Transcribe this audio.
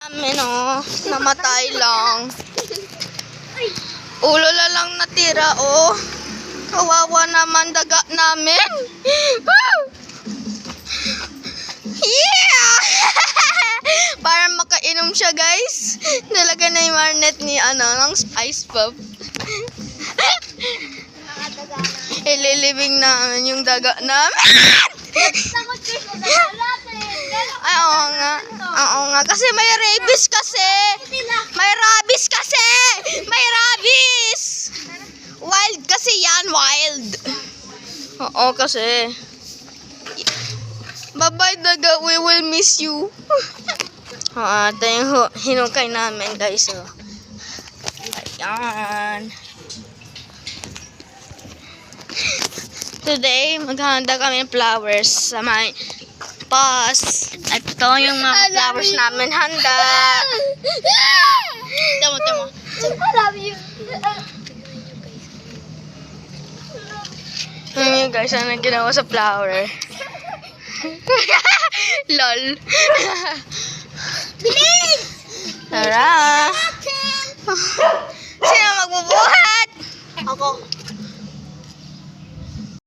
Amin oh, namatay lang. Ulo na lang natira oh. Kawawa naman daga namin. Yeah! Para makainom siya guys. Nalagyan na yung marnet ni ng Spice Pop. Ililibing namin yung daga namin. Ay, oo nga. Oo nga. Kasi may rabies kasi. May rabies kasi. May rabies. Wild kasi yan. Wild. Oo kasi. Bye-bye daga. We will miss you. Ito yung hinukay namin guys. Ayan. Today, maghahanda kami ng flowers sa may bus. At ito yung mga flowers namin handa. Tama. I love you. Yun guys, ano ginawa sa flower? Lol. Bilis! Tara!